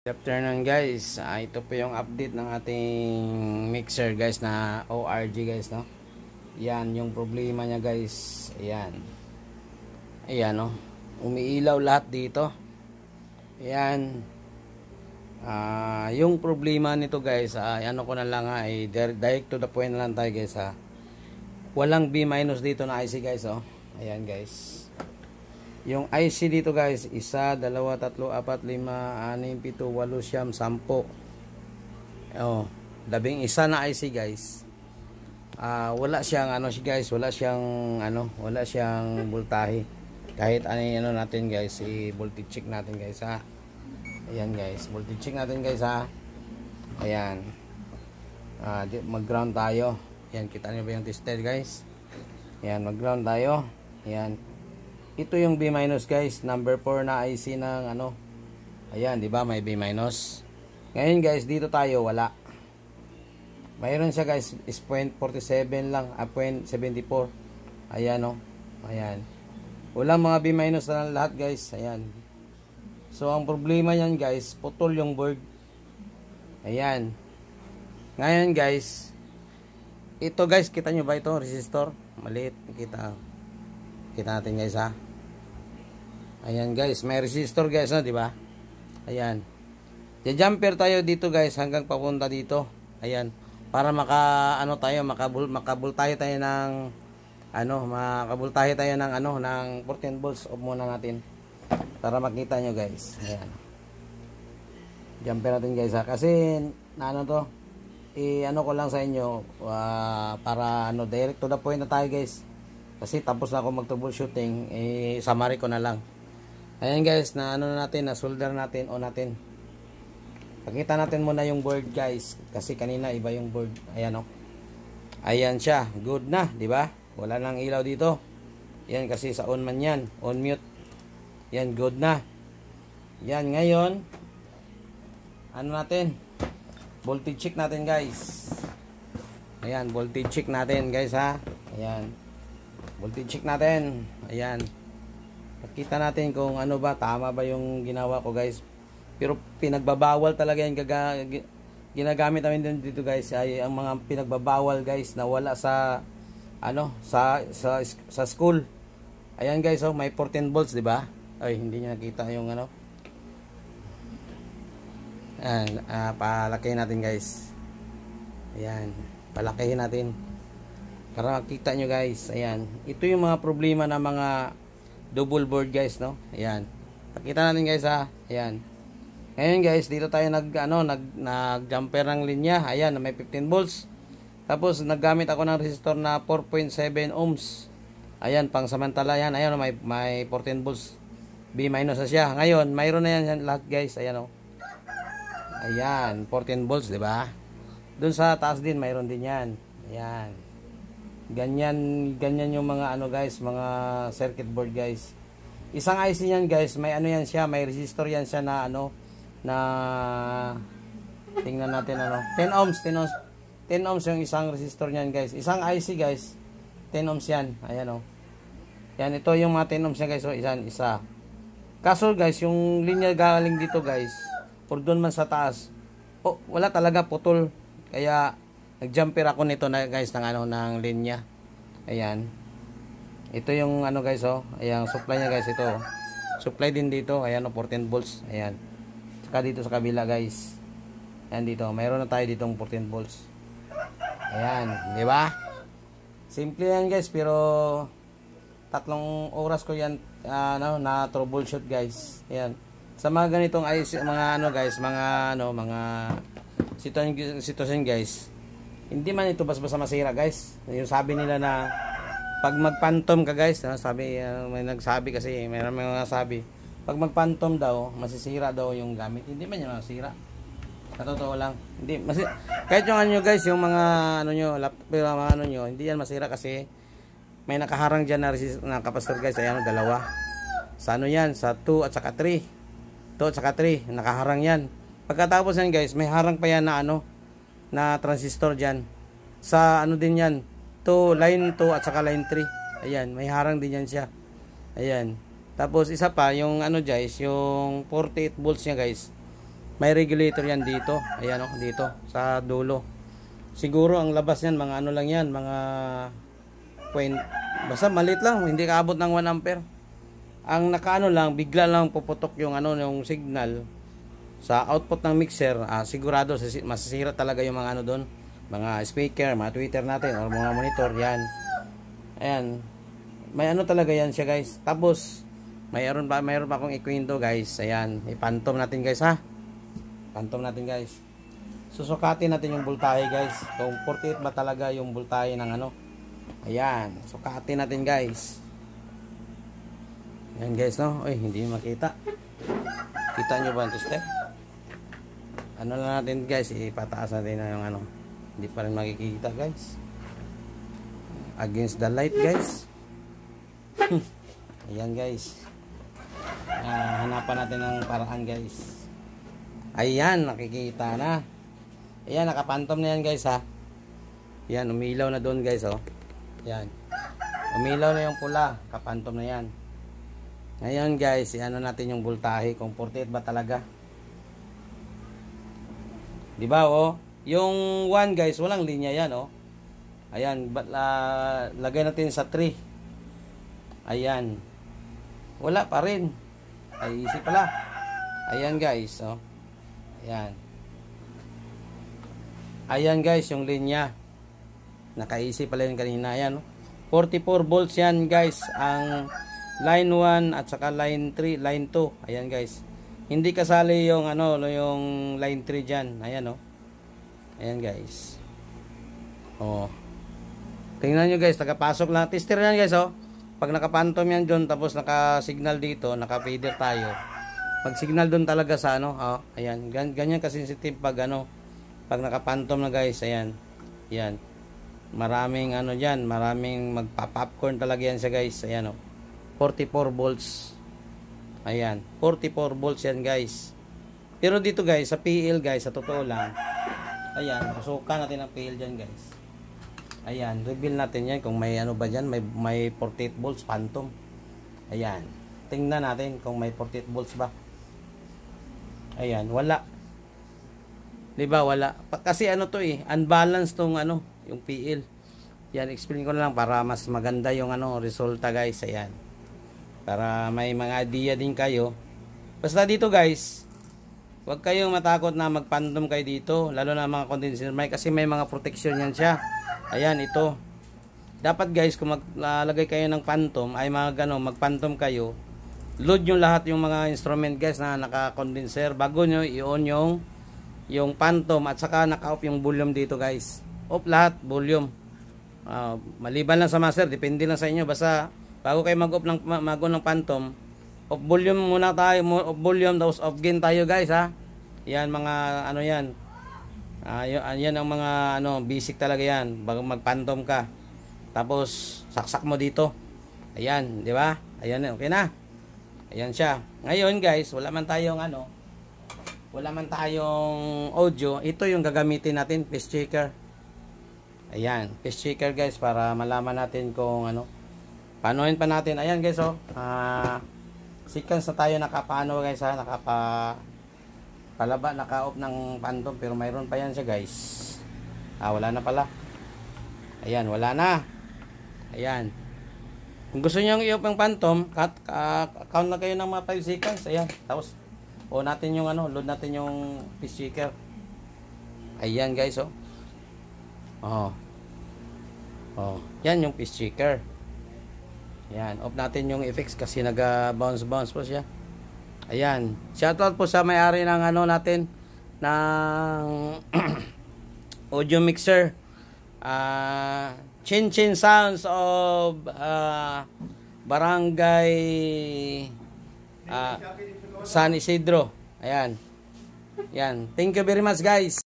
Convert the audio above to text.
Good afternoon guys. Ito po yung update ng ating mixer guys na ORG guys, no. Yan yung problema niya guys. Ayan. Ayan, no. Umiilaw lahat dito. Ayan. Yung problema nito guys, ano ko na lang ay direct to the point na lang tayo guys ha. Walang B- dito na IC guys, oh. Ayan guys. Yung IC dito guys, 1, 2, 3, 4, 5, 6, 7, 8, 10. Oh, 11 na IC guys. Wala siyang ano guys, wala siyang voltahe. Kahit ano natin guys, i-voltage check natin guys ha. Ayan guys, voltage check natin guys ha. Ayan. Mag-ground tayo. Ayan, kita niyo ba yung tester guys? Ayan, mag-ground tayo. Ayan. Ito yung B- guys, number 4 na IC ng ano. Ayan, 'di ba? May B-. Ngayon guys, dito tayo wala. Mayroon siya guys, is 0.47 lang, 0.74. Ayan oh. Ayan. Walang mga B- na lahat guys. Ayan. So ang problema niyan guys, putol yung board. Ayan. Ngayon guys, ito guys, kita nyo ba ito? Resistor. Maliit. Kita natin guys ha. Ayan guys, may resistor guys, no, di ba? Ayan. Jumper tayo dito guys hanggang papunta dito. Ayan. Para makabultahe tayo ng ng 14 volts. Off muna natin para makita nyo guys. Ayan. Jumper natin guys ha. Kasi ano ko lang sa inyo para direct to the point na tayo guys. Kasi tapos na ako mag-troubleshooting, summary ko na lang. Ayan guys, na solder natin, on natin. Pakita natin muna yung board guys, kasi kanina iba yung board. Ayan oh. Ayan siya, good na, di ba? Wala nang ilaw dito. Yan kasi sa on man yan, on mute. Yan, good na. Yan, ngayon voltage check natin guys. Ayan, voltage check natin guys ha. Ayan. Voltage check natin. Ayan. Pakita natin kung ano ba, tama ba yung ginawa ko guys. Pero pinagbabawal talaga yung ginagamit namin dito guys ay ang mga pinagbabawal guys na wala sa sa school. Ayan guys, oh, may 14 volts, di ba? Ay, hindi niya nakita yung ano. Ayan, palakihin natin guys. Ayan, palakihin natin para makita nyo guys. Ayan, ito yung mga problema ng mga double board guys, no. Ayan, pakita natin guys ha. Ayan, ngayon guys, dito tayo nag jumper ng linya. Ayan, may 15 volts. Tapos naggamit ako ng resistor na 4.7 ohms. Ayan, pang samantala yan. Ayan, may 14 volts B- na siya. Ngayon mayroon na yan lahat guys. Ayan oh. Ayan, 14 volts, di ba? Doon sa taas din mayroon din yan. Ayan. Ganyan yung mga guys, mga circuit board guys. Isang IC niyan guys, may yan siya, may resistor yan siya na na tingnan natin 10 ohms yung isang resistor niyan guys. Isang IC guys, 10 ohms yan. Ayan oh. Yan, ito yung mga 10 ohms niya guys, isa. Kaso guys, yung linya galing dito guys, por doon man sa taas. Oh, wala talaga, putol. Kaya nag-jumper ako nito na guys ng linya. Ayan. Ito yung guys oh. Ayan, supply niya guys ito. Oh. Supply din dito. Ayan oh, 14 volts. Ayan. Saka dito sa kabila guys. Ayan dito. Mayroon na tayo ditong 14 volts. Ayan, di ba? Simple yan guys, pero 3 oras ko yan na troubleshoot guys. Ayan. Sa mga ganitong mga sitwasyon guys, hindi man ito basta masira guys. Yung sabi nila na pag mag-phantom ka guys, may nagsabi kasi, mayroon mga sabi, pag mag-phantom daw, masisira daw yung gamit. Hindi man yan masira. Sa totoo lang. Hindi kahit yung guys, yung mga laptop, hindi yan masira kasi may nakaharang diyan na capacitor guys. Ayan, dalawa. Sa yan, sa 2 at saka 3. 2 at saka 3, nakaharang yan. Pagkatapos yan guys, may harang pa yan na na transistor dyan. Sa din yan, line 2 at saka line 3. Ayan, may harang din yan siya. Ayan. Tapos isa pa, yung guys, yung 48 volts niya guys. May regulator yan dito. Ayan oh, dito sa dulo. Siguro ang labas niyan mga ano lang yan, mga point, basta maliit lang, hindi kaabot ng 1 ampere. Ang nakaano lang, bigla lang puputok yung ano, yung signal sa output ng mixer. Sigurado masisira talaga yung mga ano doon, mga speaker, mga tweeter natin or mga monitor yan. Ayan. May ano talaga yan siya, guys. Tapos mayroon pa akong ikwento, guys. Ayan, ipantom natin, guys, ha. Pantom natin, guys. Susukatin natin yung voltahe, guys. Kung 48 ba talaga yung voltahe ng ano. Ayan, sukatin natin, guys. Ayan, guys, no. Uy, hindi makita. Kita nyo ba ang tester? Ano lang natin, guys, ipataas natin na yung ano. Hindi pa rin makikita, guys. Against the light, guys. Ayan, guys. Hanapan natin ng paraan, guys. Ayan, nakikita na. Ayan, nakapantom na yan, guys, ha. Ayan, umilaw na doon, guys, oh. Ayan. Umilaw na yung pula. Kapantom na yan. Ngayon, guys, ano natin yung voltahe. Kung 48 ba talaga. Diba, oh. Yung 1, guys, walang linya yan, oh. Ayan, lagay natin sa 3. Ayan. Wala pa rin. Ay, easy pala. Ayan, guys, oh. Ayan. Ayan, guys, yung linya. Nakaisi pala yun kanina. Ayan, 44 volts yan, guys. Ang line 1 at saka line 3, line 2. Ayan, guys. Hindi kasali yung ano, yung line 3 diyan. Ayan, oh. Ayan, guys. Oh. Tingnan nyo, guys, nakapasok lang. Tester yan, guys, oh. Pag nakapantom yan doon, tapos naka-signal dito, naka-fader tayo. Pag signal doon talaga sa ano, oh, ayan, ganyan ka-sensitive pag ano, pag nakapantom na, guys, ayan. Ayan. Maraming ano diyan, maraming magpa-popcorn talaga yan siya, guys. Ayan, oh. 44 volts. Ayan, 44 volts yan, guys. Pero dito, guys, sa PL, guys, sa totoo lang. Ayan, susukan natin ang PL diyan, guys. Ayan, reveal natin yan kung may ano ba diyan, may 48 volts phantom. Ayan. Tingnan natin kung may 48 volts ba. Ayan, wala. 'Di ba, wala. Kasi ano to unbalanced tong ano, yung PL. Yan, explain ko na lang para mas maganda yung ano resulta, guys. Ayan. Para may mga idea din kayo. Basta dito, guys, huwag kayong matakot na magphantom kayo dito, lalo na mga condenser mic kasi may mga protection yan siya. Ayan, ito. Dapat, guys, kung maglalagay kayo ng phantom, ay magphantom kayo, load nyo lahat yung mga instrument, guys, na naka-condenser bago nyo i-on yung phantom at saka naka-off yung volume dito, guys. Off lahat, volume. Maliban lang sa master, depende lang sa inyo. Basta bago kayo mag-off ng phantom, off volume muna tayo, off volume, tapos off gain tayo, guys, ha. Yan, mga ano yan. Yan ang mga ano, basic talaga yan bago mag-phantom ka. Tapos saksak mo dito. Ayan, di ba? Ayan, okay na. Ayan siya. Ngayon, guys, wala man tayong audio. Ito yung gagamitin natin, phase checker. Ayan, phase checker, guys, para malaman natin kung ano. Panuhin pa natin. Ayan, guys, oh. Sequence na tayo nakapaano, guys, ha. Naka-off ng phantom, pero mayroon pa yan siya, guys. Wala na pala. Ayan, wala na. Ayan. Kung gusto niyo i-off yung phantom, count na kayo ng mga 5 seconds. Ayan. Tapos, load natin yung phase checker. Ayan, guys, oh. Yan yung phase checker. Ayan. Off natin yung effects kasi nag-bounce po siya. Ayan. Shoutout po sa may-ari ng ano natin, ng audio mixer. Chin Chin Sounds of Barangay San Isidro. Ayan. Yan. Thank you very much, guys.